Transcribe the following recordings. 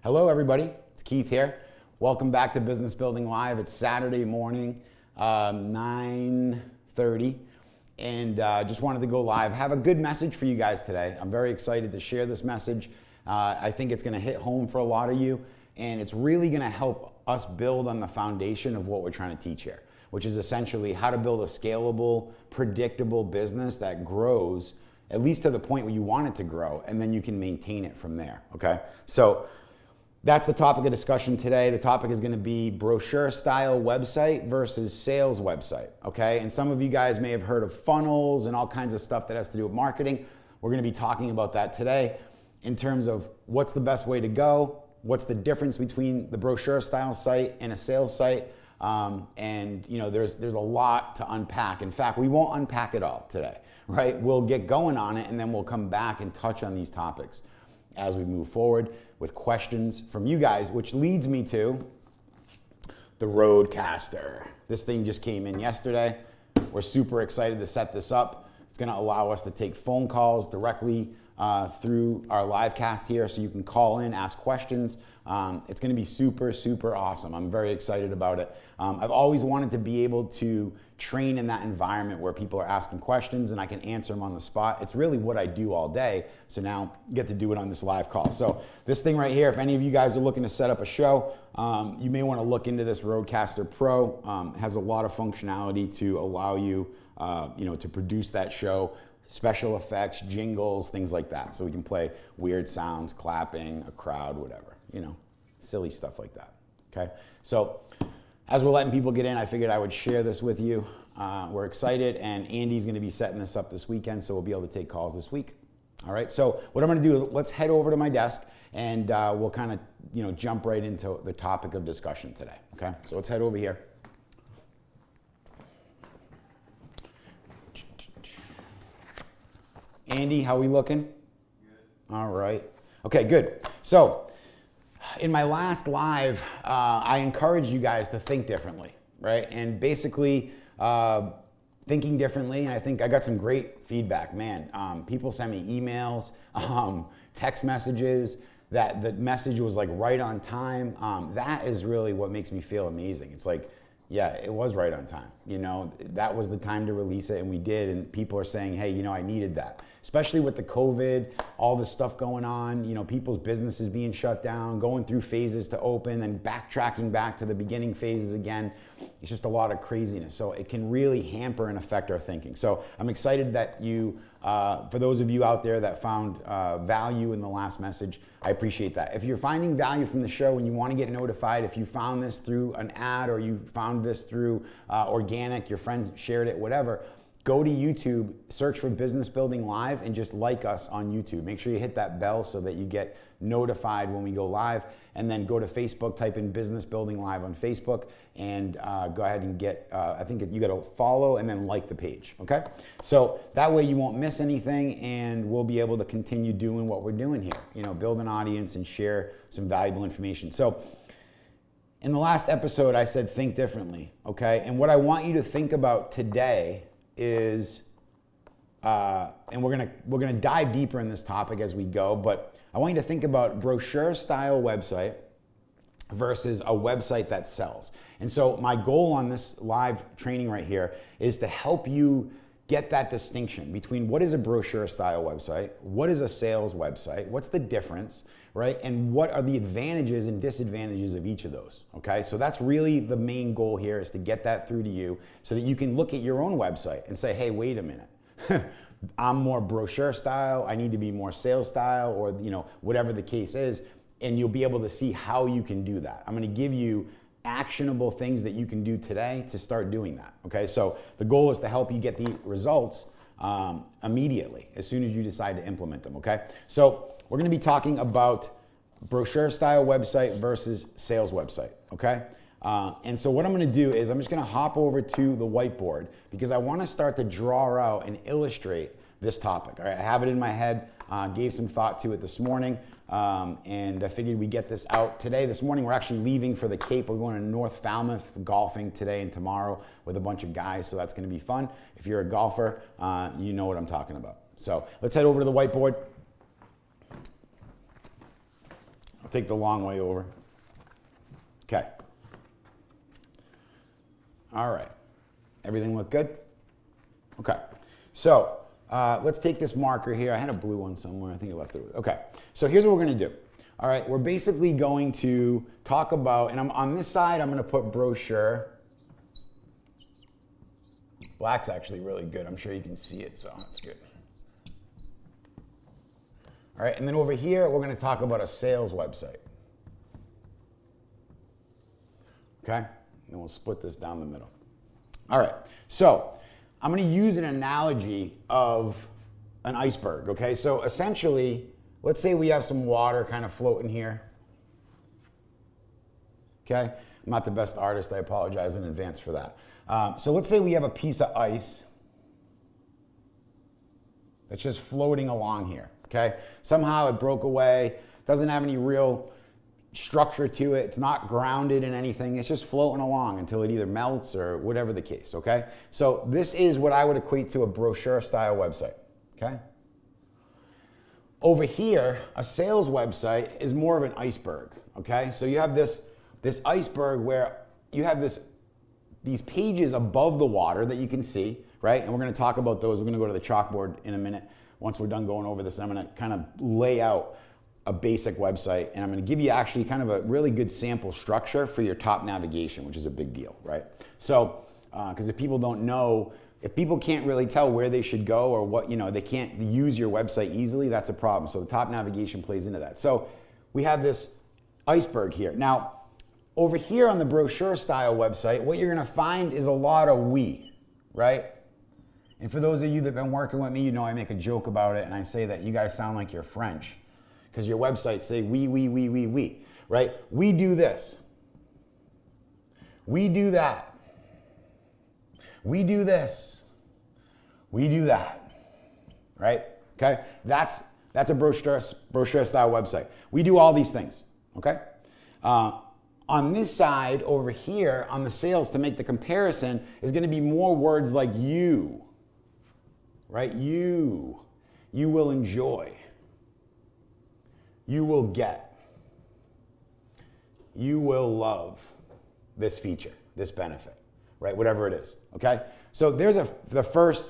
Hello everybody, it's Keith here. Welcome back to Business Building Live. It's Saturday morning, 9:30, and just wanted to go live. Have a good message for you guys today. I'm very excited to share this message. I think it's gonna hit home for a lot of you, and it's really gonna help us build on the foundation of what we're trying to teach here, which is essentially how to build a scalable, predictable business that grows at least to the point where you want it to grow, and then you can maintain it from there, okay? So that's the topic of discussion today. The topic is going to be brochure style website versus sales website, okay? And some of you guys may have heard of funnels and all kinds of stuff that has to do with marketing. We're going to be talking about that today in terms of what's the best way to go, what's the difference between the brochure style site and a sales site, and you know, there's a lot to unpack. In fact, we won't unpack it all today, right? We'll get going on it and then we'll come back and touch on these topics as we move forward with questions from you guys, which leads me to the Rodecaster. This thing just came in yesterday. We're super excited to set this up. It's gonna allow us to take phone calls directly through our live cast here, so you can call in, ask questions. It's gonna be super, super awesome. I'm very excited about it. I've always wanted to be able to train in that environment where people are asking questions and I can answer them on the spot. It's really what I do all day, so now get to do it on this live call. So this thing right here, if any of you guys are looking to set up a show, you may wanna look into this Rodecaster Pro. It has a lot of functionality to allow you, to produce that show, special effects, jingles, things like that. So we can play weird sounds, clapping, a crowd, whatever, silly stuff like that, okay? So as we're letting people get in, I figured I would share this with you. We're excited, and Andy's gonna be setting this up this weekend, so we'll be able to take calls this week. All right, so what I'm gonna do, let's head over to my desk, and we'll kind of jump right into the topic of discussion today, okay? So let's head over here. Andy, how we looking? Good. All right. Okay, good. So in my last live, I encouraged you guys to think differently, right? And basically thinking differently, and I think I got some great feedback. Man, people sent me emails, text messages, that the message was like right on time. That is really what makes me feel amazing. It's like, yeah, it was right on time. That was the time to release it, and we did, and people are saying, hey, I needed that. Especially with the COVID, all this stuff going on, people's businesses being shut down, going through phases to open, and backtracking back to the beginning phases again. It's just a lot of craziness. So it can really hamper and affect our thinking. So I'm excited that you, for those of you out there that found value in the last message, I appreciate that. If you're finding value from the show and you want to get notified, if you found this through an ad or you found this through organic, your friend shared it, whatever, go to YouTube, search for Business Building Live, and just like us on YouTube. Make sure you hit that bell so that you get notified when we go live. And then go to Facebook, type in Business Building Live on Facebook, and go ahead and get, I think you got to follow and then like the page, okay? So that way you won't miss anything, and we'll be able to continue doing what we're doing here, build an audience and share some valuable information. So in the last episode, I said think differently, okay? And what I want you to think about today is, and we're gonna dive deeper in this topic as we go, but I want you to think about brochure style website versus a website that sells. And so my goal on this live training right here is to help you get that distinction between what is a brochure style website, what is a sales website, what's the difference, right? And what are the advantages and disadvantages of each of those, okay? So that's really the main goal here, is to get that through to you so that you can look at your own website and say, hey, wait a minute. I'm more brochure style, I need to be more sales style, or whatever the case is, and you'll be able to see how you can do that. I'm gonna give you actionable things that you can do today to start doing that, okay? So the goal is to help you get the results immediately, as soon as you decide to implement them, okay? So we're gonna be talking about brochure style website versus sales website, okay? And so what I'm gonna do is I'm just gonna hop over to the whiteboard because I wanna start to draw out and illustrate this topic, all right? I have it in my head, gave some thought to it this morning, and I figured we'd get this out today. This morning we're actually leaving for the Cape. We're going to North Falmouth golfing today and tomorrow with a bunch of guys, so that's gonna be fun. If you're a golfer, you know what I'm talking about. So let's head over to the whiteboard. take the long way over. Okay. All right. Everything look good? Okay. So let's take this marker here. I had a blue one somewhere. I think I left it. Okay. So here's what we're going to do. All right. We're basically going to talk about, and I'm on this side, I'm going to put brochure. Black's actually really good. I'm sure you can see it, so that's good. All right. And then over here, we're going to talk about a sales website. Okay. And then we'll split this down the middle. All right. So I'm going to use an analogy of an iceberg, okay? So essentially, let's say we have some water kind of floating here, okay? I'm not the best artist. I apologize in advance for that. So let's say we have a piece of ice that's just floating along here, okay? Somehow it broke away, doesn't have any real structure to it. It's not grounded in anything. It's just floating along until it either melts or whatever the case, okay? So this is what I would equate to a brochure style website, okay? Over here, a sales website is more of an iceberg, okay? So you have this iceberg where you have these pages above the water that you can see, right? And we're gonna talk about those. We're gonna go to the chalkboard in a minute. Once we're done going over this, I'm gonna kind of lay out a basic website, and I'm going to give you actually kind of a really good sample structure for your top navigation, which is a big deal, right? So, because if people don't know, if people can't really tell where they should go or what, they can't use your website easily, that's a problem. So the top navigation plays into that. So we have this iceberg here. Now, over here on the brochure style website, what you're going to find is a lot of we, right? And for those of you that have been working with me, I make a joke about it, and I say that you guys sound like you're French. Because your websites say we, right? We do this. We do that. We do this. We do that. Right? Okay? That's a brochure style website. We do all these things. Okay? On this side over here, on the sales, to make the comparison, is going to be more words like you. Right? You will enjoy. You will get, you will love this feature, this benefit, right? Whatever it is, okay? So there's the first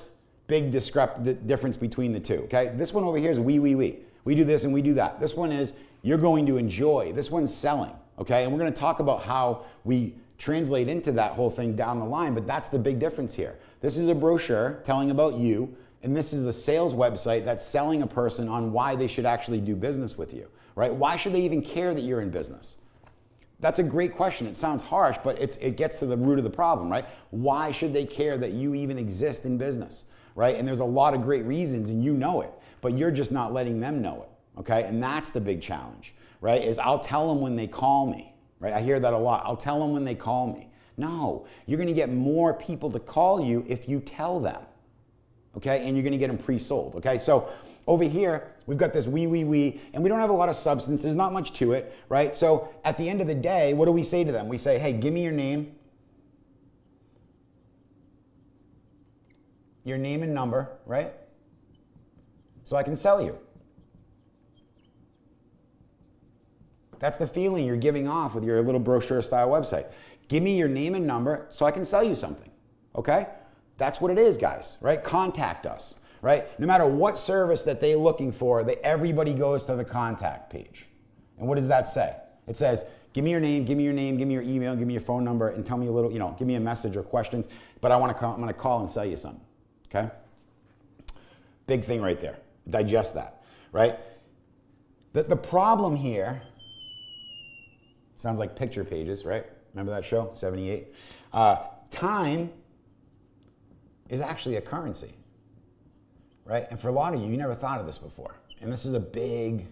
big difference between the two, okay? This one over here is we. We do this and we do that. This one is you're going to enjoy. This one's selling, okay? And we're gonna talk about how we translate into that whole thing down the line, but that's the big difference here. This is a brochure telling about you, and this is a sales website that's selling a person on why they should actually do business with you, right? Why should they even care that you're in business? That's a great question. It sounds harsh, but it gets to the root of the problem, right? Why should they care that you even exist in business, right? And there's a lot of great reasons, and you know it, but you're just not letting them know it, okay? And that's the big challenge, right? Is I'll tell them when they call me, right? I hear that a lot. I'll tell them when they call me. No, you're gonna get more people to call you if you tell them. Okay, and you're gonna get them pre-sold, okay? So over here, we've got this we, and we don't have a lot of substance, there's not much to it, right? So at the end of the day, what do we say to them? We say, hey, give me your name and number, right? So I can sell you. That's the feeling you're giving off with your little brochure style website. Give me your name and number so I can sell you something, okay? That's what it is, guys, right? Contact us, right? No matter what service that they're looking for, everybody goes to the contact page. And what does that say? It says, give me your name, give me your email, give me your phone number, and tell me a little, give me a message or questions, but I'm gonna call and sell you something, okay? Big thing right there. Digest that, right? The problem here, sounds like Picture Pages, right? Remember that show, 78? Time is actually a currency, right? And for a lot of you, you never thought of this before. And this is a big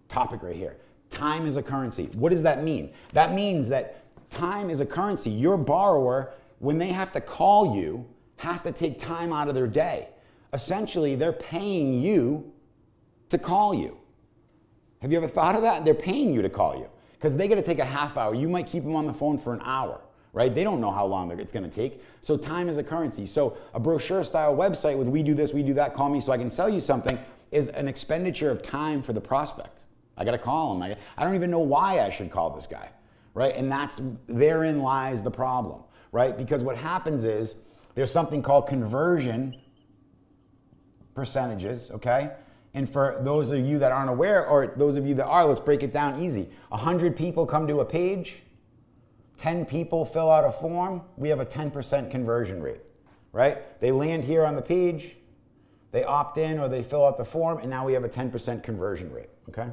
topic right here. Time is a currency. What does that mean? That means that time is a currency. Your borrower, when they have to call you, has to take time out of their day. Essentially, they're paying you to call you. Have you ever thought of that? They're paying you to call you because they got to take a half hour. You might keep them on the phone for an hour. Right? They don't know how long it's going to take. So time is a currency. So a brochure style website with we do this, we do that, call me so I can sell you something is an expenditure of time for the prospect. I got to call him. I don't even know why I should call this guy, right? And therein lies the problem, right? Because what happens is there's something called conversion percentages, okay? And for those of you that aren't aware, or those of you that are, let's break it down easy. 100 people come to a page, 10 people fill out a form, we have a 10% conversion rate, right? They land here on the page, they opt in or they fill out the form, and now we have a 10% conversion rate, okay?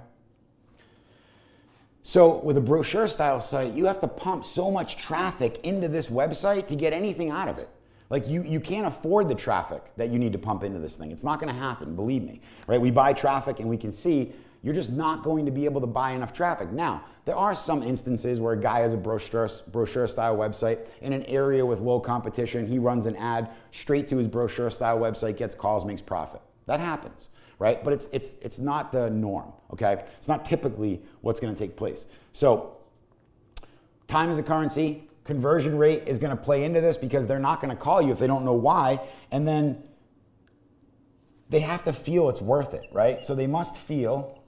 So with a brochure style site, you have to pump so much traffic into this website to get anything out of it. Like you can't afford the traffic that you need to pump into this thing. It's not going to happen, believe me, right? We buy traffic and we can see you're just not going to be able to buy enough traffic. Now, there are some instances where a guy has a brochure style website in an area with low competition. He runs an ad straight to his brochure style website, gets calls, makes profit. That happens, right? But it's not the norm, okay? It's not typically what's going to take place. So time is a currency. Conversion rate is going to play into this because they're not going to call you if they don't know why. And then they have to feel it's worth it, right? So they must feel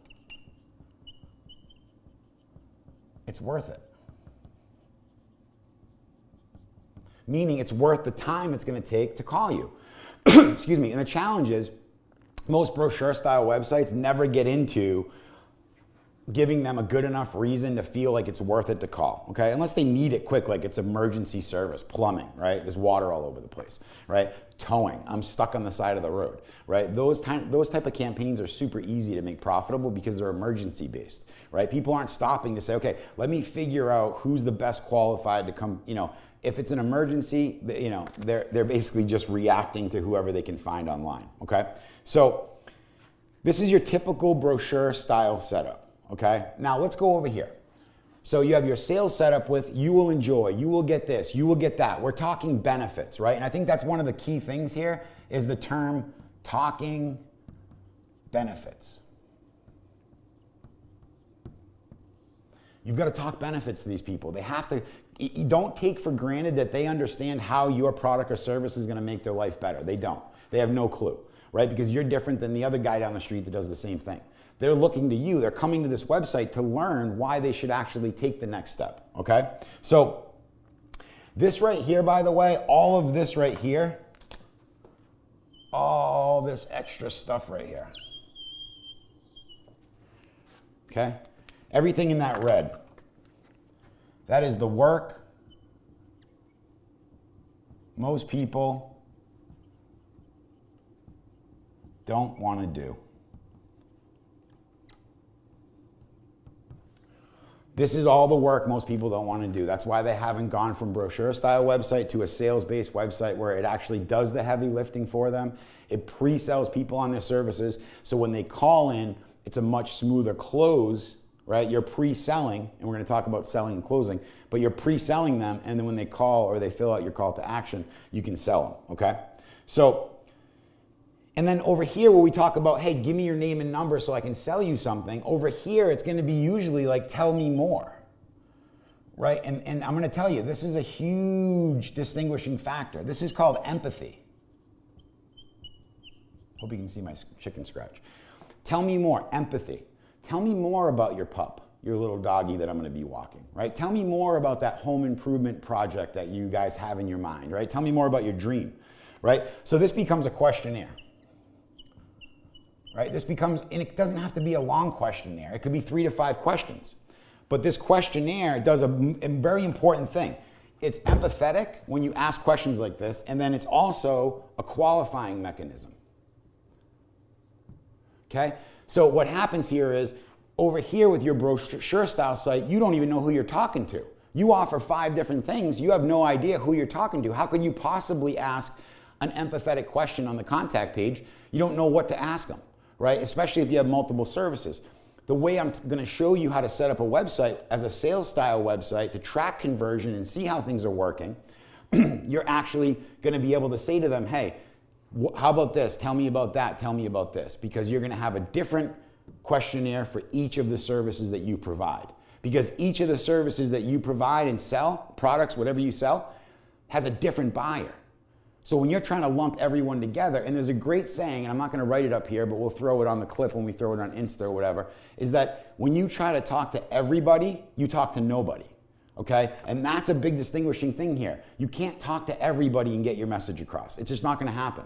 it's worth it. Meaning it's worth the time it's going to take to call you. Excuse me. And the challenge is most brochure style websites never get into giving them a good enough reason to feel like it's worth it to call, okay? Unless they need it quick, like it's emergency service, plumbing, right? There's water all over the place, right? Towing, I'm stuck on the side of the road, right? Those type of campaigns are super easy to make profitable because they're emergency based, right? People aren't stopping to say, okay, let me figure out who's the best qualified to come, if it's an emergency, they're basically just reacting to whoever they can find online, okay? So this is your typical brochure style setup. Okay, now let's go over here. So you have your sales setup with you will enjoy, you will get this, you will get that. We're talking benefits, right? And I think that's one of the key things here is the term talking benefits. You've got to talk benefits to these people. They have to, you don't take for granted that they understand how your product or service is going to make their life better. They don't. They have no clue, right? Because you're different than the other guy down the street that does the same thing. They're looking to you. They're coming to this website to learn why they should actually take the next step, okay? So this right here, by the way, all of this right here, all this extra stuff right here, okay? Everything in that red, that is the work most people don't want to do. This is all the work most people don't want to do. That's why they haven't gone from brochure style website to a sales-based website where it actually does the heavy lifting for them. It pre-sells people on their services. So when they call in, it's a much smoother close, right? You're pre-selling, and we're going to talk about selling and closing, but you're pre-selling them, and then when they call or they fill out your call to action, you can sell them, okay? So, and then over here where we talk about, hey, give me your name and number so I can sell you something, over here it's going to be usually like, tell me more, right? And I'm going to tell you, this is a huge distinguishing factor. This is called empathy. Hope you can see my chicken scratch. Tell me more, empathy. Tell me more about your pup, your little doggy that I'm going to be walking, right? Tell me more about that home improvement project that you guys have in your mind, right? Tell me more about your dream, right? So this becomes a questionnaire. Right? This becomes, and it doesn't have to be a long questionnaire. It could be 3 to 5 questions. But this questionnaire does a very important thing. It's empathetic when you ask questions like this, and then it's also a qualifying mechanism. Okay? So what happens here is, over here with your brochure style site, you don't even know who you're talking to. You offer 5 different things. You have no idea who you're talking to. How could you possibly ask an empathetic question on the contact page? You don't know what to ask them. Right? Especially if you have multiple services. The way I'm going to show you how to set up a website as a sales style website to track conversion and see how things are working, you're actually going to be able to say to them, hey, how about this? Tell me about that. Tell me about this. Because you're going to have a different questionnaire for each of the services that you provide. Because each of the services that you provide and sell, products, whatever you sell, has a different buyer. So when you're trying to lump everyone together, and there's a great saying, and I'm not going to write it up here, but we'll throw it on the clip when we throw it on Insta or whatever, is that when you try to talk to everybody, you talk to nobody, okay? And that's a big distinguishing thing here. You can't talk to everybody and get your message across. It's just not going to happen.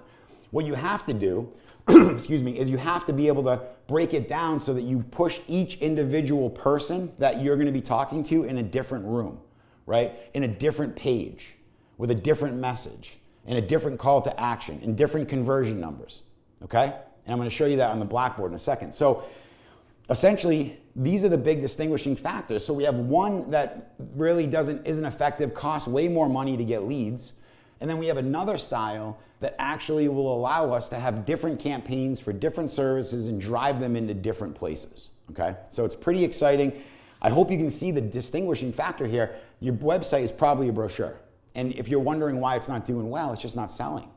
What you have to do, excuse me, is you have to be able to break it down so that you push each individual person that you're going to be talking to in a different room, right? In a different page, with a different message, and a different call to action, and different conversion numbers, okay? And I'm going to show you that on the blackboard in a second. So essentially, these are the big distinguishing factors. So we have one that really isn't effective, costs way more money to get leads, and then we have another style that actually will allow us to have different campaigns for different services and drive them into different places, okay? So it's pretty exciting. I hope you can see the distinguishing factor here. Your website is probably a brochure. And if you're wondering why it's not doing well, it's just not selling,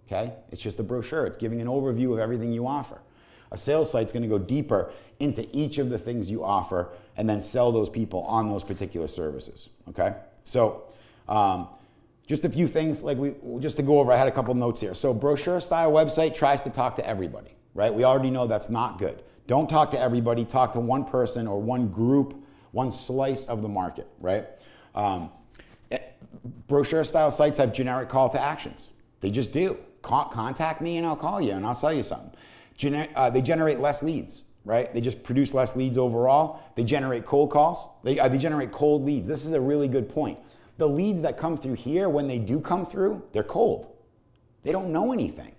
okay? It's just a brochure. It's giving an overview of everything you offer. A sales site's gonna go deeper into each of the things you offer and then sell those people on those particular services, okay? So just a few things, just to go over, I had a couple notes here. So brochure style website tries to talk to everybody, right? We already know that's not good. Don't talk to everybody, talk to one person or one group, one slice of the market, right? Brochure style sites have generic call to actions. They just do. Contact me and I'll call you and I'll sell you something. They generate less leads, right? They just produce less leads overall. They generate cold calls. They generate cold leads. This is a really good point. The leads that come through here, when they do come through, they're cold. They don't know anything.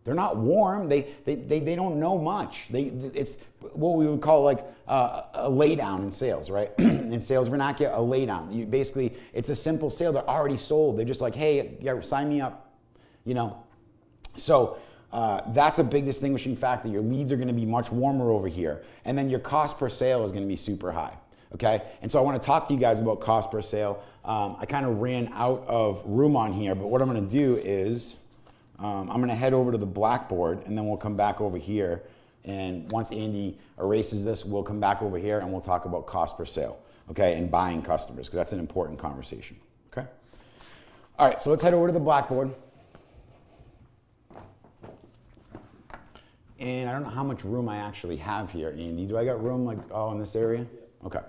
They're not warm. They don't know much. It's what we would call like a laydown in sales, right? In sales vernacular, a laydown. Basically, it's a simple sale. They're already sold. They're just like, hey, yeah, sign me up, you know. So that's a big distinguishing factor. Your leads are going to be much warmer over here, and then your cost per sale is going to be super high. Okay, and so I want to talk to you guys about cost per sale. I kind of ran out of room on here, but what I'm going to do is I'm going to head over to the blackboard, and then we'll come back over here. And once Andy erases this, we'll come back over here and we'll talk about cost per sale, okay, and buying customers, because that's an important conversation, okay? All right, so let's head over to the blackboard. And I don't know how much room I actually have here, Andy. Do I got room like all in this area? Okay.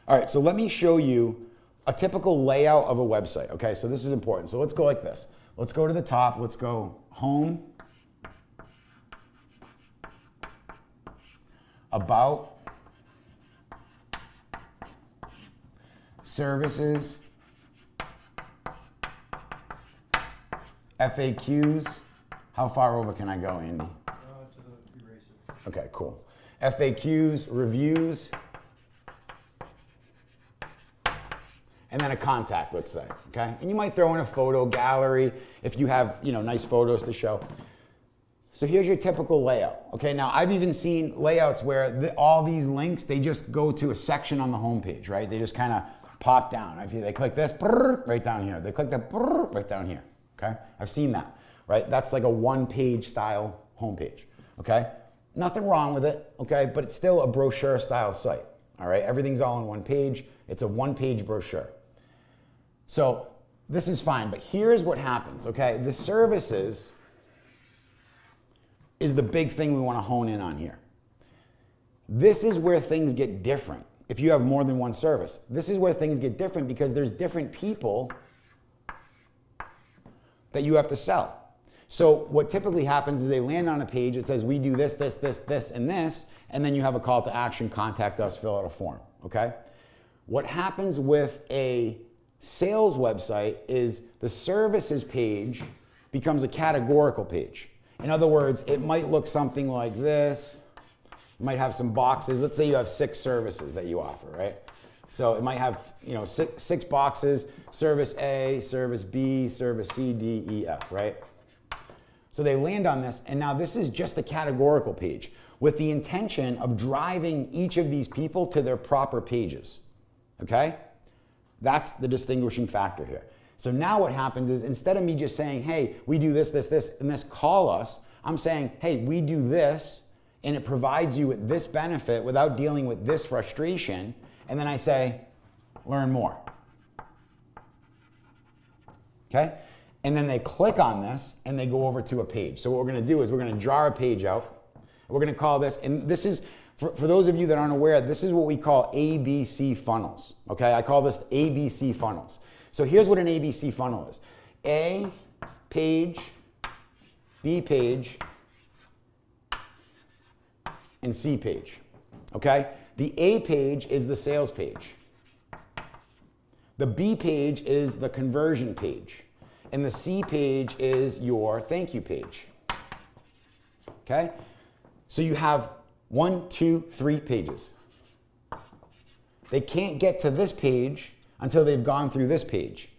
All right, so let me show you a typical layout of a website, okay? So this is important. So let's go like this. Let's go to the top. Let's go home, about, services, FAQs. How far over can I go, Andy? To the eraser. Okay, cool. FAQs, reviews, and then a contact, let's say, okay? And you might throw in a photo gallery if you have, you know, nice photos to show. So here's your typical layout, okay? Now, I've even seen layouts where all these links, they just go to a section on the homepage, right? They just kind of pop down. They click this, right down here. They click that, right down here, okay? I've seen that, right? That's like a one-page style homepage, okay? Nothing wrong with it, okay? But it's still a brochure style site, all right? Everything's all on one page. It's a one-page brochure. So this is fine, but here's what happens, okay? The services is the big thing we want to hone in on here. This is where things get different. If you have more than one service, this is where things get different because there's different people that you have to sell. So what typically happens is they land on a page that says we do this, this, this, this, and this, and then you have a call to action, contact us, fill out a form, okay? What happens with a sales website is the services page becomes a categorical page. In other words, it might look something like this. It might have some boxes. Let's say you have 6 services that you offer, right? So it might have, you know, six boxes, service A, service B, service C, D, E, F, right? So they land on this, and now this is just a categorical page with the intention of driving each of these people to their proper pages, okay? That's the distinguishing factor here. So now what happens is instead of me just saying, hey, we do this, this, this, and this, call us, I'm saying, hey, we do this, and it provides you with this benefit without dealing with this frustration, and then I say, learn more. Okay? and then they click on this and they go over to a page. So what we're gonna do is we're gonna draw a page out. We're gonna call this, and this is, for those of you that aren't aware, this is what we call ABC funnels, okay? I call this ABC funnels. So here's what an ABC funnel is. A page, B page, and C page, okay? The A page is the sales page. The B page is the conversion page. And the C page is your thank you page, okay? So you have 1, 2, 3 pages. They can't get to this page until they've gone through this page.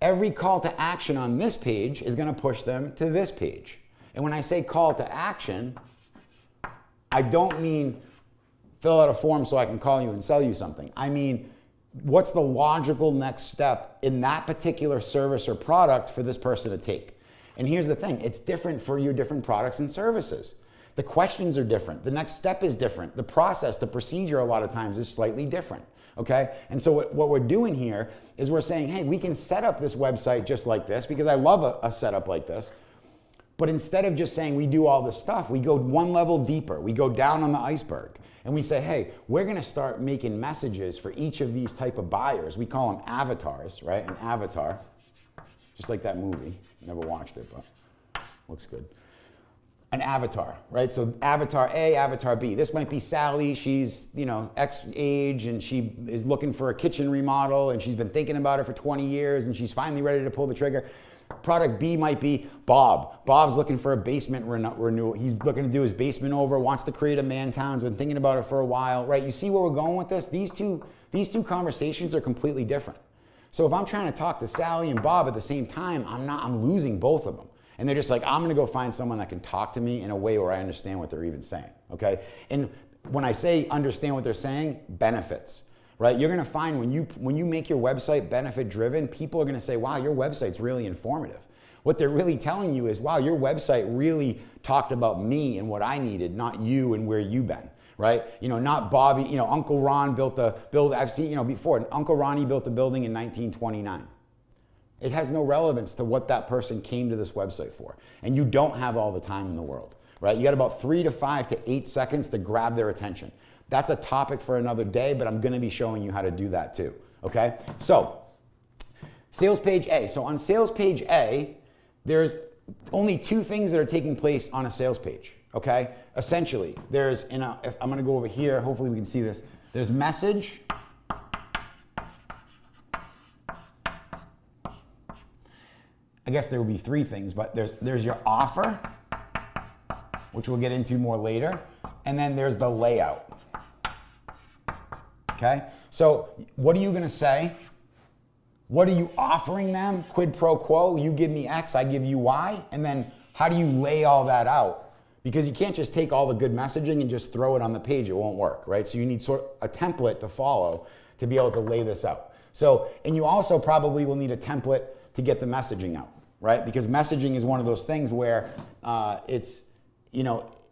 Every call to action on this page is gonna push them to this page. And when I say call to action, I don't mean fill out a form so I can call you and sell you something. I mean, what's the logical next step in that particular service or product for this person to take? And here's the thing, it's different for your different products and services. The questions are different. The next step is different. The process, the procedure a lot of times is slightly different, okay? And so what we're doing here is we're saying, hey, we can set up this website just like this because I love a setup like this. But instead of just saying we do all this stuff, we go one level deeper. We go down on the iceberg and we say, hey, we're gonna start making messages for each of these type of buyers. We call them avatars, right? An avatar, just like that movie. Never watched it, but looks good. An avatar, right? So avatar A, avatar B. This might be Sally. She's, X age and she is looking for a kitchen remodel and she's been thinking about it for 20 years and she's finally ready to pull the trigger. Product B might be Bob. Bob's looking for a basement renewal. He's looking to do his basement over, wants to create a man town, has been thinking about it for a while, right? You see where we're going with this? These two conversations are completely different. So if I'm trying to talk to Sally and Bob at the same time, I'm losing both of them. And they're just like, I'm gonna go find someone that can talk to me in a way where I understand what they're even saying, okay? And when I say understand what they're saying, benefits. Right? You're gonna find when you make your website benefit driven, people are gonna say, wow, your website's really informative. What they're really telling you is, wow, your website really talked about me and what I needed, not you and where you've been, right? Not Bobby, Uncle Ron built the building, I've seen, before, Uncle Ronnie built the building in 1929. It has no relevance to what that person came to this website for. And you don't have all the time in the world, right? You got about 3 to 5 to 8 seconds to grab their attention. That's a topic for another day, but I'm gonna be showing you how to do that too, okay? So, sales page A. So on sales page A, there's only 2 things that are taking place on a sales page, okay? Essentially, if I'm gonna go over here, hopefully we can see this. There's message. I guess there would be 3 things, but there's your offer, which we'll get into more later, and then there's the layout. Okay, so what are you gonna say? What are you offering them? Quid pro quo, you give me X, I give you Y, and then how do you lay all that out? Because you can't just take all the good messaging and just throw it on the page, it won't work, right? So you need sort of a template to follow to be able to lay this out. So, and you also probably will need a template to get the messaging out, right? Because messaging is one of those things where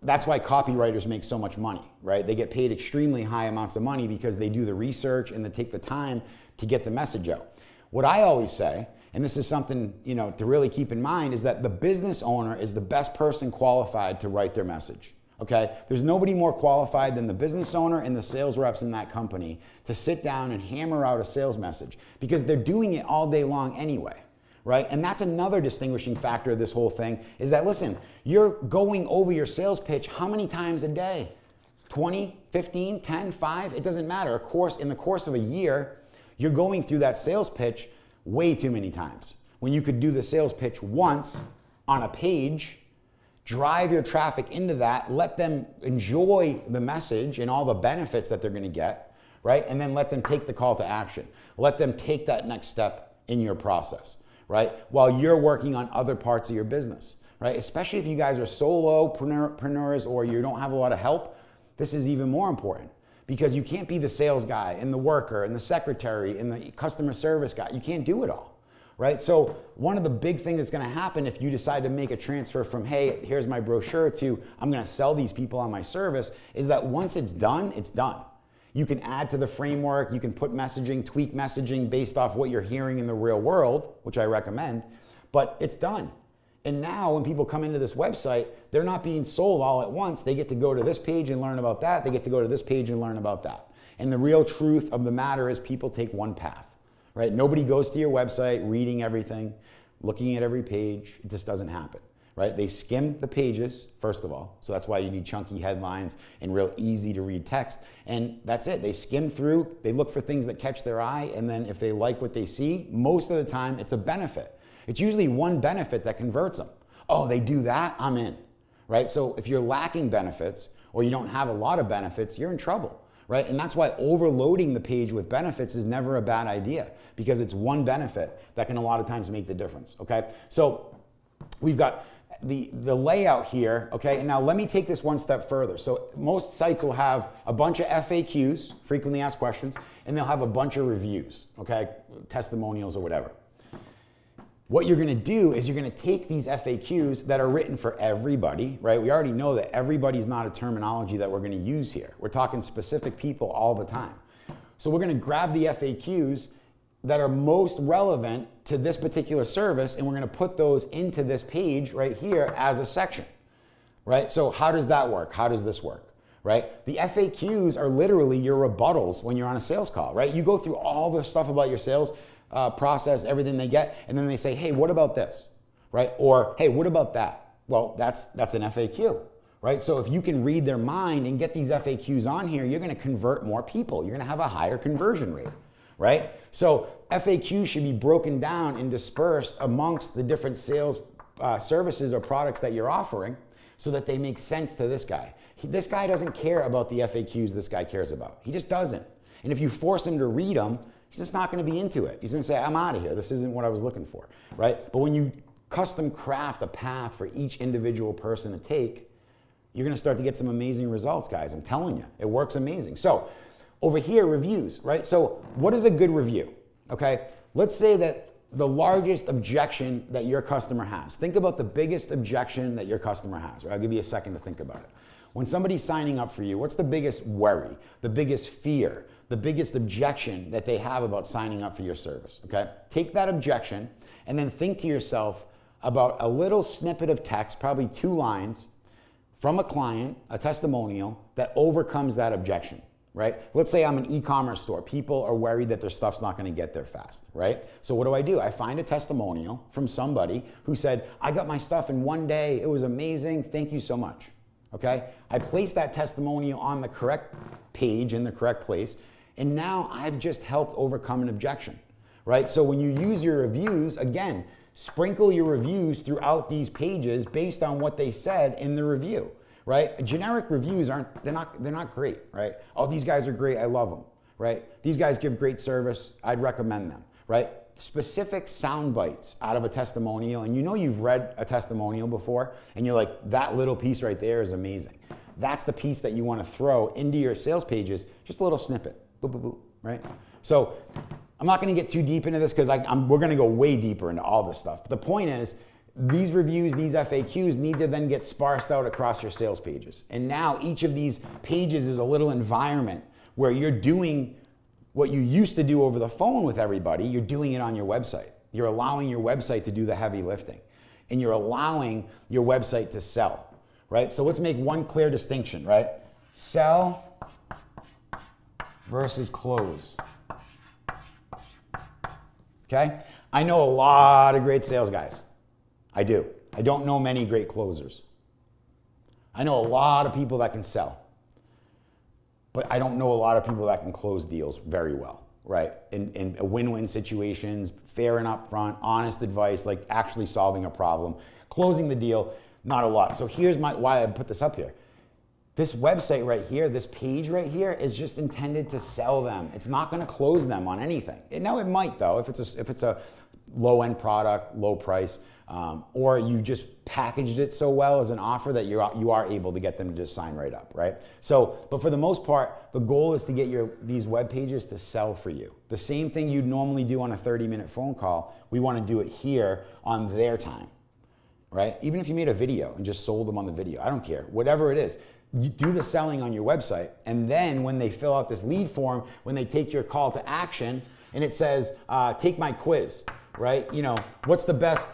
that's why copywriters make so much money, right? They get paid extremely high amounts of money because they do the research and they take the time to get the message out. What I always say, and this is something to really keep in mind, is that the business owner is the best person qualified to write their message, okay? There's nobody more qualified than the business owner and the sales reps in that company to sit down and hammer out a sales message because they're doing it all day long anyway. Right? And that's another distinguishing factor of this whole thing is that, listen, you're going over your sales pitch how many times a day? 20, 15, 10, 5? It doesn't matter. Of course, in the course of a year, you're going through that sales pitch way too many times. When you could do the sales pitch once on a page, drive your traffic into that, let them enjoy the message and all the benefits that they're gonna get, right? And then let them take the call to action. Let them take that next step in your process. Right? While you're working on other parts of your business, right? Especially if you guys are solopreneurs or you don't have a lot of help, this is even more important because you can't be the sales guy and the worker and the secretary and the customer service guy. You can't do it all, right? So one of the big things that's gonna happen if you decide to make a transfer from, hey, here's my brochure to, I'm gonna sell these people on my service, is that once it's done, it's done. You can add to the framework, you can put messaging, tweak messaging based off what you're hearing in the real world, which I recommend. but it's done. And now when people come into this website, they're not being sold all at once. They get to go to this page and learn about that. They get to go to this page and learn about that. And the real truth of the matter is people take one path, right? Nobody goes to your website reading everything, looking at every page. It just doesn't happen, right? They skim the pages, first of all. So that's why you need chunky headlines and real easy to read text. And that's it. They skim through, they look for things that catch their eye. And then if they like what they see, most of the time it's a benefit. It's usually one benefit that converts them. Oh, they do that, I'm in, right? So if you're lacking benefits or you don't have a lot of benefits, you're in trouble, right? And that's why overloading the page with benefits is never a bad idea, because it's one benefit that can a lot of times make the difference, okay? So we've got the layout here, okay? And now let me take this one step further. So most sites will have a bunch of FAQs, frequently asked questions, and they'll have a bunch of reviews, okay? Testimonials or whatever. What you're gonna do is you're gonna take these FAQs that are written for everybody, right? We already know that everybody's not a terminology that we're gonna use here. We're talking specific people all the time. So we're gonna grab the FAQs that are most relevant to this particular service, and we're gonna put those into this page right here as a section, right? So how does that work? How does this work, right? The FAQs are literally your rebuttals when you're on a sales call, right? You go through all the stuff about your sales process, everything they get, and then they say, hey, what about this, right? Or, hey, what about that? Well, that's an FAQ, right? So if you can read their mind and get these FAQs on here, you're gonna convert more people. You're gonna have a higher conversion rate, right? So FAQs should be broken down and dispersed amongst the different sales services or products that you're offering so that they make sense to this guy. This guy doesn't care about the FAQs this guy cares about. He just doesn't. And if you force him to read them, he's just not going to be into it. He's going to say, I'm out of here. This isn't what I was looking for, right? But when you custom craft a path for each individual person to take, you're going to start to get some amazing results, guys. I'm telling you, it works amazing. So over here, reviews, right? So what is a good review, okay? Let's say that the largest objection that your customer has. Think about the biggest objection that your customer has, right? I'll give you a second to think about it. When somebody's signing up for you, what's the biggest worry, the biggest fear, the biggest objection that they have about signing up for your service, okay? Take that objection and then think to yourself about a little snippet of text, probably 2 lines, from a client, a testimonial, that overcomes that objection, right? Let's say I'm an e-commerce store. People are worried that their stuff's not gonna get there fast, right? So what do? I find a testimonial from somebody who said, I got my stuff in 1 day, it was amazing, thank you so much, okay? I placed that testimonial on the correct page in the correct place, and now I've just helped overcome an objection, right? So when you use your reviews, again, sprinkle your reviews throughout these pages based on what they said in the review, right? Generic reviews they're not great, right? Oh, these guys are great, I love them, right? These guys give great service, I'd recommend them, right? Specific sound bites out of a testimonial, and you know you've read a testimonial before, and you're like, that little piece right there is amazing. That's the piece that you want to throw into your sales pages, just a little snippet. Boop, boop, boop, right? So I'm not going to get too deep into this because we're going to go way deeper into all this stuff. But the point is, these reviews, these FAQs need to then get sparsed out across your sales pages. And now each of these pages is a little environment where you're doing what you used to do over the phone with everybody, you're doing it on your website. You're allowing your website to do the heavy lifting. And you're allowing your website to sell, right? So let's make one clear distinction, right? Sell versus close. Okay? I know a lot of great sales guys. I do. I don't know many great closers. I know a lot of people that can sell. But I don't know a lot of people that can close deals very well, right? In win-win situations, fair and upfront, honest advice, like actually solving a problem. Closing the deal, not a lot. So here's why I put this up here. This website right here, this page right here is just intended to sell them. It's not gonna close them on anything. Now it might though, if it's a low-end product, low price, or you just packaged it so well as an offer that you are able to get them to just sign right up, right? So, but for the most part, the goal is to get these web pages to sell for you. The same thing you'd normally do on a 30-minute phone call, we wanna do it here on their time, right? Even if you made a video and just sold them on the video, I don't care, whatever it is. You do the selling on your website, and then when they fill out this lead form, when they take your call to action, and it says, take my quiz, right? You know, what's the best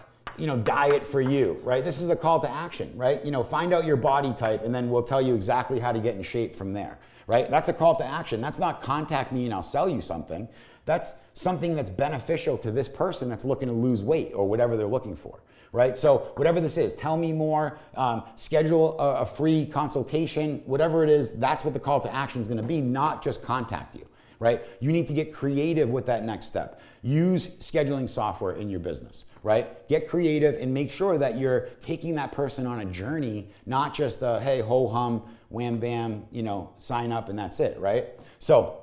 diet for you, right? This is a call to action, right? Find out your body type and then we'll tell you exactly how to get in shape from there, right? That's a call to action. That's not contact me and I'll sell you something. That's something that's beneficial to this person that's looking to lose weight or whatever they're looking for, right? So whatever this is, tell me more, schedule a free consultation, whatever it is, that's what the call to action is going to be, not just contact you, right? You need to get creative with that next step. Use scheduling software in your business, right? Get creative and make sure that you're taking that person on a journey, not just a, hey, ho hum, wham bam, sign up and that's it, right? So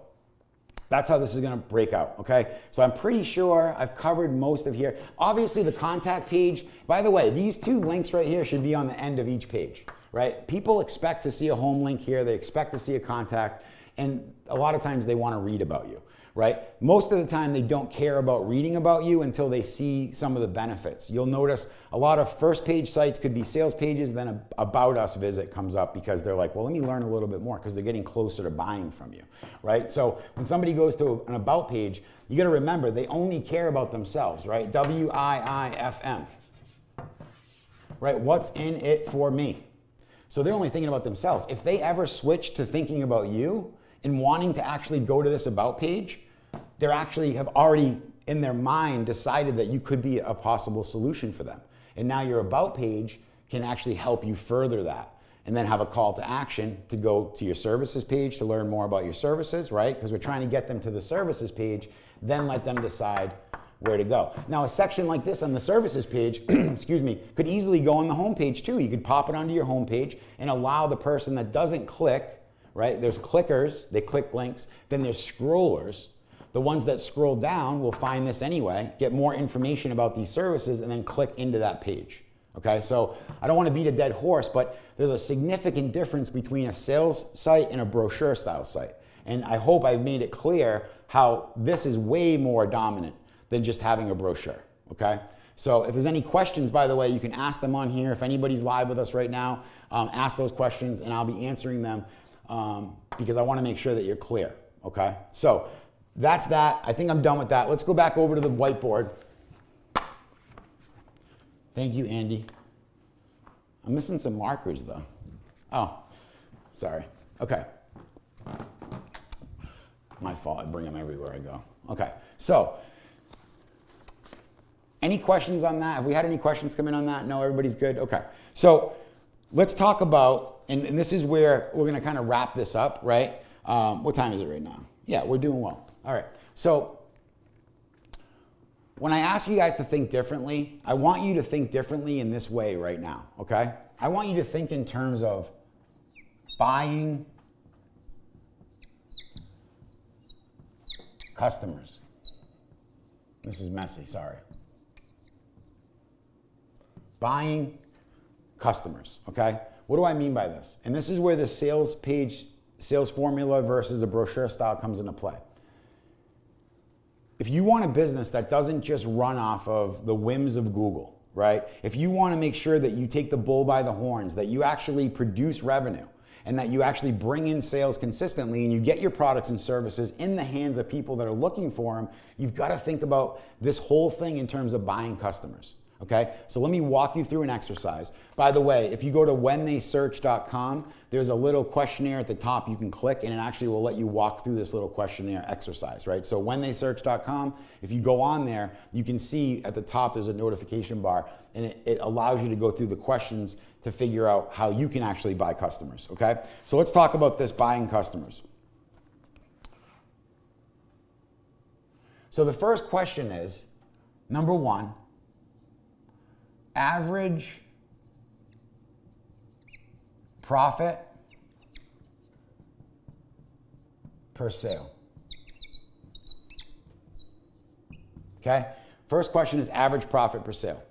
that's how this is gonna break out, okay? So I'm pretty sure I've covered most of here. Obviously the contact page, by the way, these 2 links right here should be on the end of each page, right? People expect to see a home link here, they expect to see a contact, and a lot of times they wanna read about you, right? Most of the time they don't care about reading about you until they see some of the benefits. You'll notice a lot of first page sites could be sales pages, then a about us visit comes up because they're like, well, let me learn a little bit more because they're getting closer to buying from you, right? So when somebody goes to an about page, you gotta remember they only care about themselves, right? WIIFM, right? What's in it for me? So they're only thinking about themselves. If they ever switch to thinking about you and wanting to actually go to this about page, they actually have already in their mind decided that you could be a possible solution for them. And now your about page can actually help you further that and then have a call to action to go to your services page to learn more about your services, right? Because we're trying to get them to the services page, then let them decide where to go. Now a section like this on the services page, excuse me, could easily go on the home page too. You could pop it onto your home page and allow the person that doesn't click, right? There's clickers, they click links, then there's scrollers. The ones that scroll down will find this anyway, get more information about these services, and then click into that page. Okay, so I don't want to beat a dead horse, but there's a significant difference between a sales site and a brochure style site. And I hope I've made it clear how this is way more dominant than just having a brochure. Okay, so if there's any questions, by the way, you can ask them on here. If anybody's live with us right now, ask those questions and I'll be answering them because I want to make sure that you're clear. Okay, so that's that. I think I'm done with that. Let's go back over to the whiteboard. Thank you, Andy. I'm missing some markers though. Oh, sorry. Okay. My fault. I bring them everywhere I go. Okay. So, any questions on that? Have we had any questions come in on that? No, everybody's good? Okay. So, let's talk about, and this is where we're going to kind of wrap this up, right? What time is it right now? Yeah, we're doing well. All right, so when I ask you guys to think differently, I want you to think differently in this way right now, okay? I want you to think in terms of buying customers. This is messy, sorry. Buying customers, okay? What do I mean by this? And this is where the sales page, sales formula versus a brochure style comes into play. If you want a business that doesn't just run off of the whims of Google, right? If you want to make sure that you take the bull by the horns, that you actually produce revenue, and that you actually bring in sales consistently and you get your products and services in the hands of people that are looking for them, you've got to think about this whole thing in terms of buying customers. Okay, so let me walk you through an exercise. By the way, if you go to whentheysearch.com, there's a little questionnaire at the top you can click and it actually will let you walk through this little questionnaire exercise, right? So whentheysearch.com, if you go on there, you can see at the top there's a notification bar and it allows you to go through the questions to figure out how you can actually buy customers, okay? So let's talk about this buying customers. So the first question is, number one, average profit per sale. Okay? First question is average profit per sale.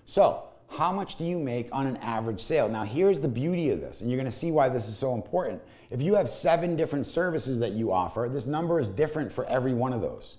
So, how much do you make on an average sale? Now, here's the beauty of this, and you're going to see why this is so important. If you have 7 different services that you offer, this number is different for every one of those,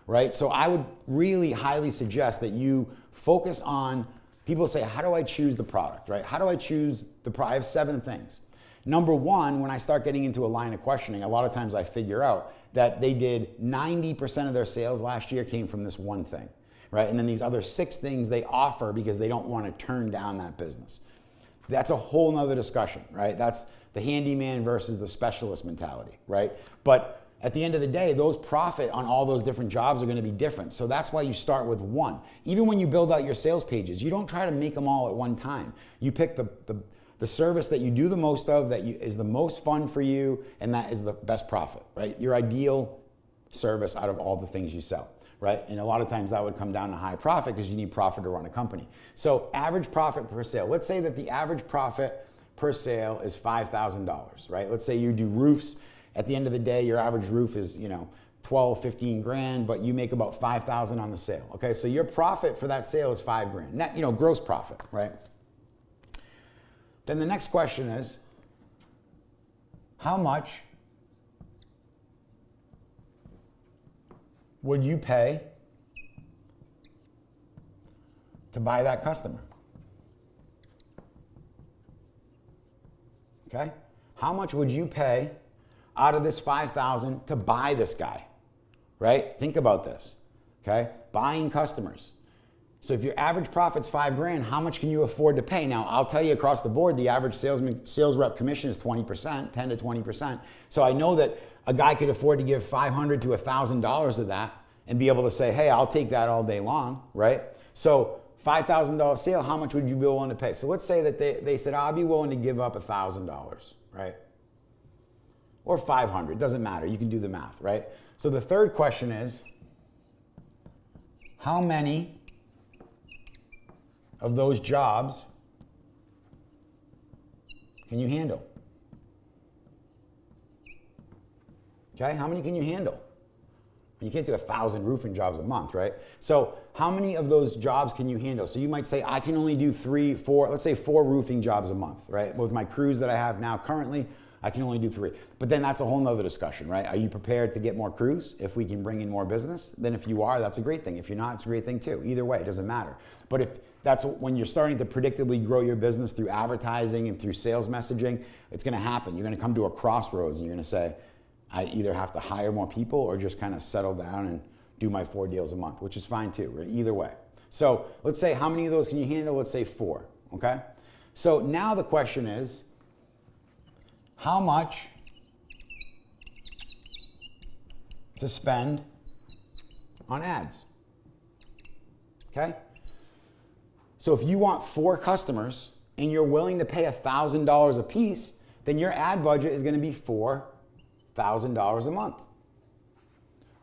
right? So, I would really highly suggest that you focus on. People say, how do I choose the product, right? How do I choose the product? I have 7 things. Number one, when I start getting into a line of questioning, a lot of times I figure out that they did 90% of their sales last year came from this one thing, right? And then these other 6 things they offer because they don't want to turn down that business. That's a whole nother discussion, right? That's the handyman versus the specialist mentality, right? But at the end of the day, those profit on all those different jobs are going to be different. So that's why you start with one. Even when you build out your sales pages, you don't try to make them all at one time. You pick the service that you do the most of, that is the most fun for you, and that is the best profit, right? Your ideal service out of all the things you sell, right? And a lot of times that would come down to high profit because you need profit to run a company. So average profit per sale. Let's say that the average profit per sale is $5,000, right? Let's say you do roofs. At the end of the day, your average roof is, 12, 15 grand, but you make about 5,000 on the sale. Okay, so your profit for that sale is 5 grand. Net, gross profit, right? Then the next question is, how much would you pay to buy that customer? Okay? How much would you pay out of this 5,000 to buy this guy, right? Think about this, okay? Buying customers. So if your average profit's 5 grand, how much can you afford to pay? Now, I'll tell you across the board, the average sales rep commission is 20%, 10 to 20%. So I know that a guy could afford to give $500 to $1,000 of that and be able to say, hey, I'll take that all day long, right? So $5,000 sale, how much would you be willing to pay? So let's say that they said, I'll be willing to give up $1,000, right? Or 500, doesn't matter. You can do the math, right? So the third question is, how many of those jobs can you handle? Okay, how many can you handle? You can't do 1,000 roofing jobs a month, right? So how many of those jobs can you handle? So you might say, I can only do 3, 4, let's say 4 roofing jobs a month, right? With my crews that I have now currently, I can only do 3. But then that's a whole nother discussion, right? Are you prepared to get more crews if we can bring in more business? Then if you are, that's a great thing. If you're not, it's a great thing too. Either way, it doesn't matter. But if that's when you're starting to predictably grow your business through advertising and through sales messaging, it's gonna happen. You're gonna come to a crossroads and you're gonna say, I either have to hire more people or just kind of settle down and do my 4 deals a month, which is fine too, right? Either way. So let's say, how many of those can you handle? Let's say 4, okay? So now the question is, how much to spend on ads, okay? So if you want 4 customers and you're willing to pay $1,000 a piece, then your ad budget is gonna be $4,000 a month.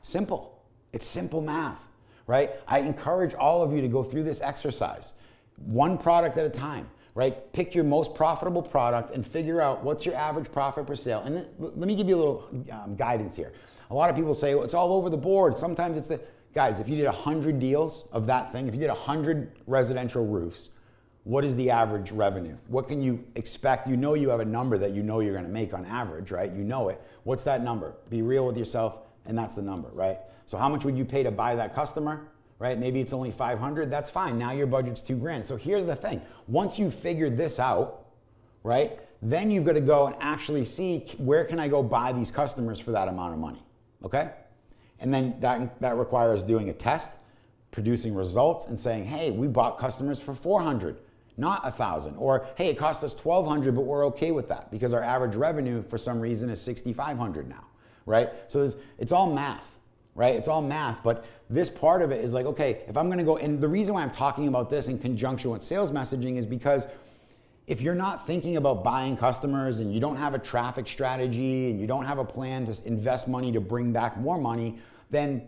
Simple. It's simple math, right? I encourage all of you to go through this exercise, one product at a time, right? Pick your most profitable product and figure out what's your average profit per sale. And let me give you a little guidance here. A lot of people say, well, it's all over the board. Sometimes it's the, guys, if you did 100 deals of that thing, if you did 100 residential roofs, what is the average revenue? What can you expect? You know you have a number that you know you're gonna make on average, right? You know it. What's that number? Be real with yourself, and that's the number, right? So how much would you pay to buy that customer, right? Maybe it's only 500, that's fine. Now your budget's 2 grand. So here's the thing. Once you've figured this out, right, then you've got to go and actually see where can I go buy these customers for that amount of money, okay? And then that requires doing a test, producing results, and saying, hey, we bought customers for 400, not 1,000. Or, hey, it cost us 1,200, but we're okay with that because our average revenue for some reason is 6,500 now, right? So it's all math, right? It's all math, but this part of it is like, okay, if I'm gonna go, and the reason why I'm talking about this in conjunction with sales messaging is because if you're not thinking about buying customers and you don't have a traffic strategy and you don't have a plan to invest money to bring back more money, then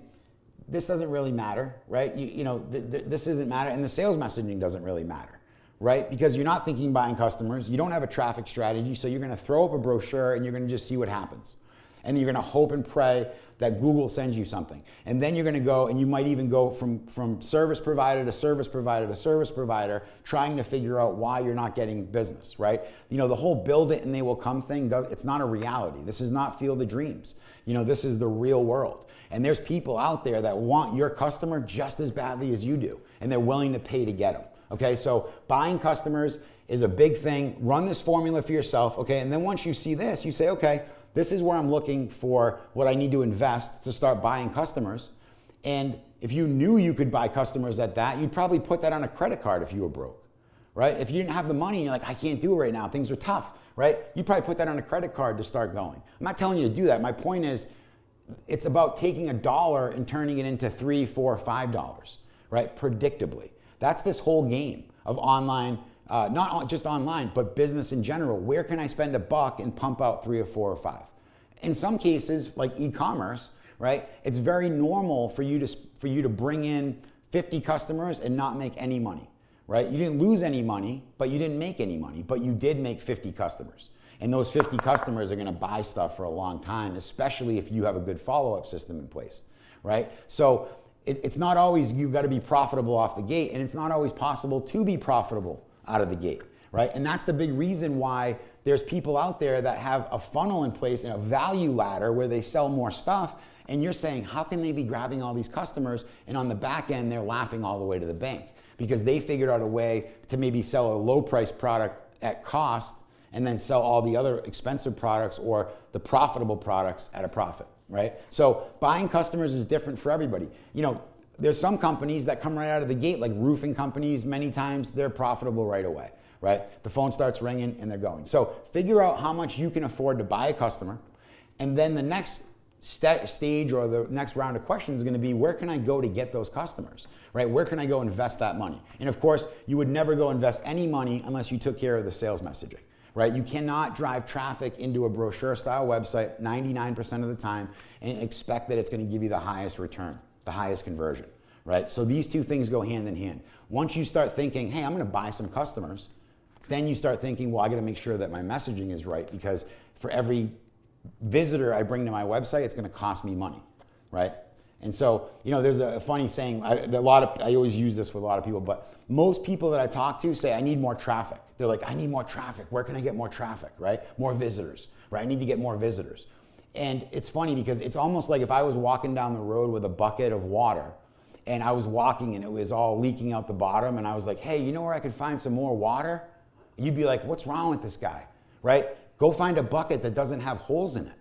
this doesn't really matter, right? This doesn't matter, and the sales messaging doesn't really matter, right? Because you're not thinking buying customers, you don't have a traffic strategy, so you're gonna throw up a brochure and you're gonna just see what happens. And you're gonna hope and pray that Google sends you something. And then you're gonna go, and you might even go from service provider to service provider to service provider, trying to figure out why you're not getting business, right? The whole build it and they will come thing, it's not a reality. This is not Field of Dreams. This is the real world. And there's people out there that want your customer just as badly as you do, and they're willing to pay to get them, okay? So buying customers is a big thing. Run this formula for yourself, okay? And then once you see this, you say, okay, this is where I'm looking for what I need to invest to start buying customers. And if you knew you could buy customers at that, you'd probably put that on a credit card if you were broke, right? If you didn't have the money and you're like, I can't do it right now, things are tough, right? You'd probably put that on a credit card to start going. I'm not telling you to do that. My point is, it's about taking $1 and turning it into $3, $4, $5, right? Predictably. That's this whole game of online, not just online, but business in general. Where can I spend $1 and pump out 3 or 4 or 5? In some cases, like e-commerce, right? It's very normal for you to bring in 50 customers and not make any money, right? You didn't lose any money, but you didn't make any money, but you did make 50 customers. And those 50 customers are gonna buy stuff for a long time, especially if you have a good follow-up system in place, right? So it's not always you gotta be profitable off the gate, and it's not always possible to be profitable out of the gate, right? And that's the big reason why there's people out there that have a funnel in place and a value ladder where they sell more stuff, and you're saying, how can they be grabbing all these customers, and on the back end, they're laughing all the way to the bank because they figured out a way to maybe sell a low price product at cost and then sell all the other expensive products or the profitable products at a profit, right? So buying customers is different for everybody. You know, there's some companies that come right out of the gate, like roofing companies, many times they're profitable right away, right? The phone starts ringing and they're going. So figure out how much you can afford to buy a customer, and then the next stage or the next round of questions is going to be, where can I go to get those customers, right? Where can I go invest that money? And of course, you would never go invest any money unless you took care of the sales messaging, right? You cannot drive traffic into a brochure style website 99% of the time and expect that it's going to give you the highest return, the highest conversion, right? So these two things go hand in hand. Once you start thinking, hey, I'm going to buy some customers, then you start thinking, well, I got to make sure that my messaging is right, because for every visitor I bring to my website, it's going to cost me money, right? And so, you know, there's a funny saying, I always use this with a lot of people, but most people that I talk to say, I need more traffic. They're like, I need more traffic. Where can I get more traffic, right? More visitors, right? I need to get more visitors. And it's funny because it's almost like if I was walking down the road with a bucket of water and I was walking and it was all leaking out the bottom, and I was like, hey, you know where I could find some more water? You'd be like, what's wrong with this guy, right? Go find a bucket that doesn't have holes in it,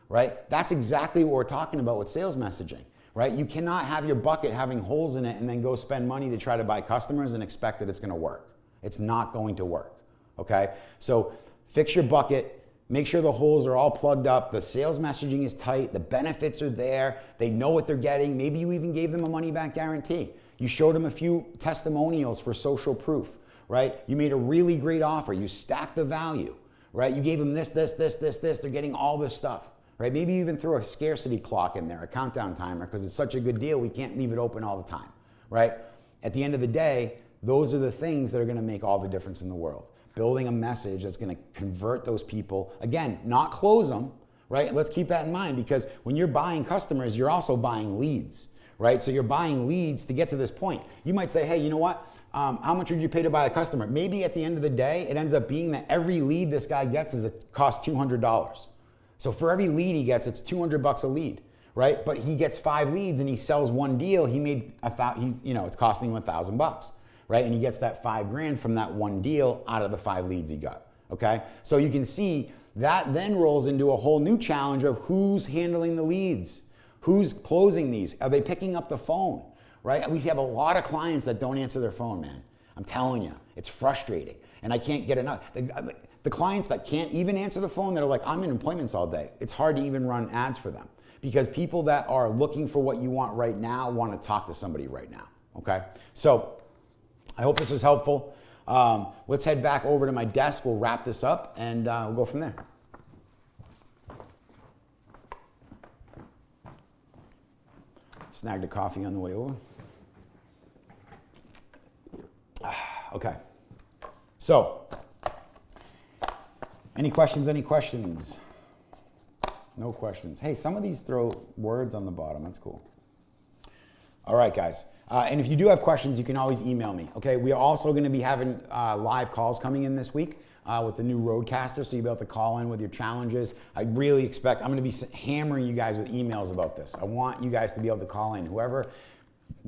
right? That's exactly what we're talking about with sales messaging, right? You cannot have your bucket having holes in it and then go spend money to try to buy customers and expect that it's gonna work. It's not going to work, okay? So fix your bucket, make sure the holes are all plugged up, the sales messaging is tight, the benefits are there, they know what they're getting. Maybe you even gave them a money back guarantee. You showed them a few testimonials for social proof, right? You made a really great offer, you stacked the value, right? You gave them this, they're getting all this stuff, right? Maybe you even throw a scarcity clock in there, a countdown timer, because it's such a good deal, we can't leave it open all the time, right? At the end of the day, those are the things that are gonna make all the difference in the world. Building a message that's gonna convert those people, again, not close them, right? Let's keep that in mind, because when you're buying customers, you're also buying leads, right? So you're buying leads to get to this point. You might say, hey, you know what? How much would you pay to buy a customer? Maybe at the end of the day, it ends up being that every lead this guy gets costs $200. So for every lead he gets, it's $200 a lead, right? But he gets 5 leads and he sells one deal. He made it's costing him $1,000, right? And he gets that $5,000 from that one deal out of the 5 leads he got. Okay, so you can see that then rolls into a whole new challenge of who's handling the leads, who's closing these, are they picking up the phone? Right? We have a lot of clients that don't answer their phone, man. I'm telling you, it's frustrating. And I can't get enough. The clients that can't even answer the phone, that are like, I'm in appointments all day. It's hard to even run ads for them, because people that are looking for what you want right now want to talk to somebody right now, okay? So I hope this was helpful. Let's head back over to my desk. We'll wrap this up and we'll go from there. Snagged a coffee on the way over. Okay, so any questions? No questions. Hey, some of these throw words on the bottom. That's cool. All right, guys. And if you do have questions, you can always email me. Okay, we are also going to be having live calls coming in this week with the new Roadcaster, so you'll be able to call in with your challenges. I really expect, I'm going to be hammering you guys with emails about this. I want you guys to be able to call in. Whoever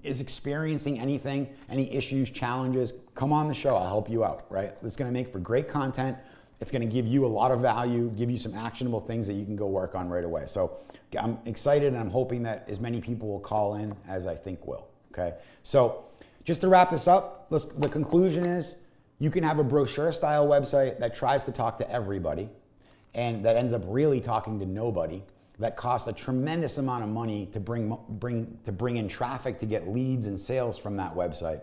is experiencing anything, any issues, challenges, come on the show. I'll help you out, right? It's going to make for great content. It's going to give you a lot of value, give you some actionable things that you can go work on right away. So I'm excited, and I'm hoping that as many people will call in as I think will. Okay. So just to wrap this up, the conclusion is you can have a brochure style website that tries to talk to everybody and that ends up really talking to nobody, that costs a tremendous amount of money to bring in traffic, to get leads and sales from that website.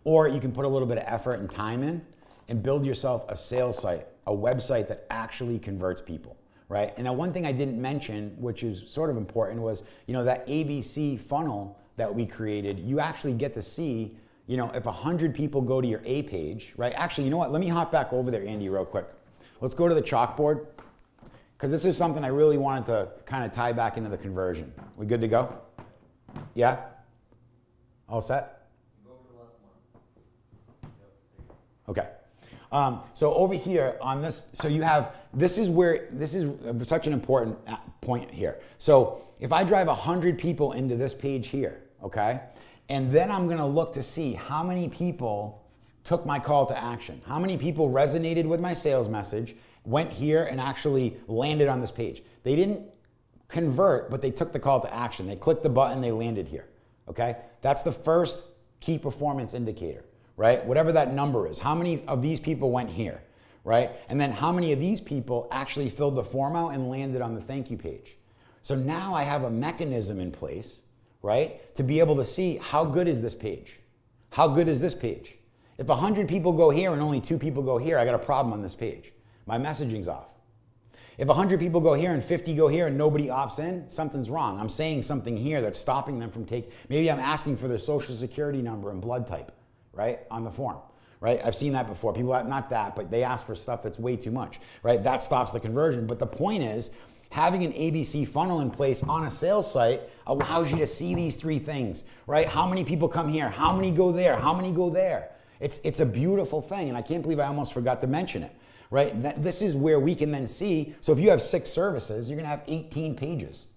Or you can put a little bit of effort and time in and build yourself a sales site, a website that actually converts people, right? And now one thing I didn't mention, which is sort of important, was, that ABC funnel that we created. You actually get to see, if 100 people go to your A page, right? Actually, you know what? Let me hop back over there, Andy, real quick. Let's go to the chalkboard, because this is something I really wanted to kind of tie back into the conversion. We good to go? Yeah? All set? Go to the left one. Okay. So over here on this, so you have, this is such an important point here. So if I drive 100 people into this page here, okay, and then I'm gonna look to see how many people took my call to action, how many people resonated with my sales message, went here and actually landed on this page. They didn't convert, but they took the call to action. They clicked the button, they landed here, okay? That's the first key performance indicator, right? Whatever that number is, how many of these people went here, right? And then how many of these people actually filled the form out and landed on the thank you page. So now I have a mechanism in place, right? To be able to see how good is this page? How good is this page? If 100 people go here and only 2 people go here, I got a problem on this page. My messaging's off. If 100 people go here and 50 go here and nobody opts in, something's wrong. I'm saying something here that's stopping them from maybe I'm asking for their social security number and blood type, right, on the form, right? I've seen that before. People, not that, but they ask for stuff that's way too much, right? That stops the conversion. But the point is, having an ABC funnel in place on a sales site allows you to see these 3 things, right? How many people come here? How many go there? How many go there? It's a beautiful thing, and I can't believe I almost forgot to mention it, right? This is where we can then see, so if you have 6 services, you're gonna have 18 pages.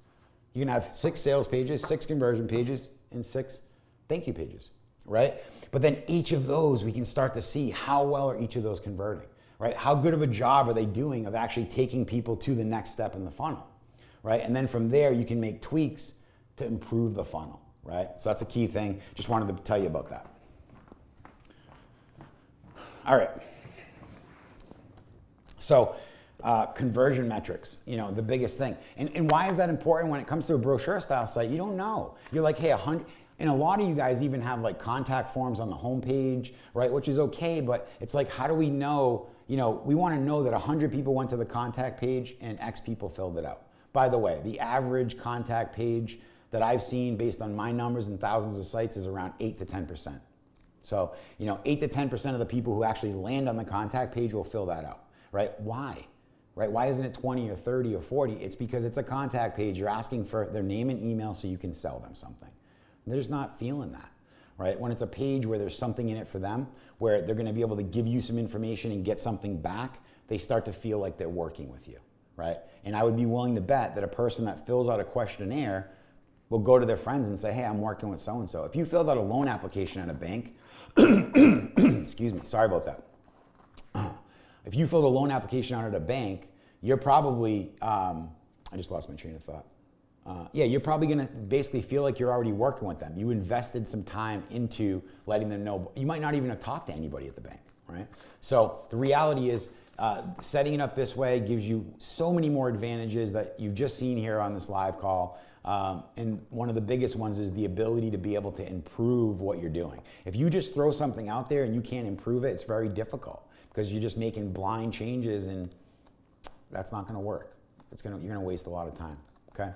You're gonna have 6 sales pages, 6 conversion pages, and 6 thank you pages, right? But then each of those, we can start to see how well are each of those converting, right? How good of a job are they doing of actually taking people to the next step in the funnel, right? And then from there, you can make tweaks to improve the funnel, right? So that's a key thing. Just wanted to tell you about that. All right. So conversion metrics, the biggest thing. And why is that important when it comes to a brochure style site? You don't know. You're like, hey, 100, and a lot of you guys even have like contact forms on the homepage, right? Which is okay, but it's like, how do we know, we want to know that 100 people went to the contact page and X people filled it out. By the way, the average contact page that I've seen based on my numbers and thousands of sites is around 8 to 10%. So, 8 to 10% of the people who actually land on the contact page will fill that out, right? Why? Right? Why isn't it 20 or 30 or 40? It's because it's a contact page. You're asking for their name and email so you can sell them something. They're just not feeling that, right? When it's a page where there's something in it for them, where they're going to be able to give you some information and get something back, they start to feel like they're working with you, right? And I would be willing to bet that a person that fills out a questionnaire will go to their friends and say, hey, I'm working with so-and-so. If you filled out a loan application at a bank, excuse me, sorry about that. If you filled a loan application out at a bank, you're probably, I just lost my train of thought. You're probably gonna basically feel like you're already working with them. You invested some time into letting them know. You might not even have talked to anybody at the bank, right? So the reality is, setting it up this way gives you so many more advantages that you've just seen here on this live call. And one of the biggest ones is the ability to be able to improve what you're doing. If you just throw something out there and you can't improve it, it's very difficult because you're just making blind changes and that's not gonna work. You're gonna waste a lot of time, okay?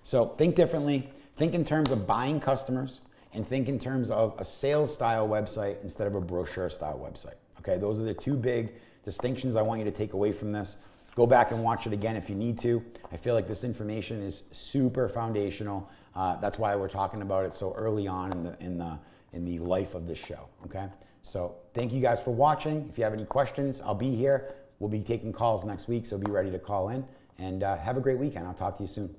So think differently, think in terms of buying customers and think in terms of a sales style website instead of a brochure style website, okay? Those are the 2 big distinctions I want you to take away from this. Go back and watch it again if you need to. I feel like this information is super foundational. That's why we're talking about it so early on in the life of this show, okay? So thank you guys for watching. If you have any questions, I'll be here. We'll be taking calls next week, so be ready to call in. And have a great weekend. I'll talk to you soon.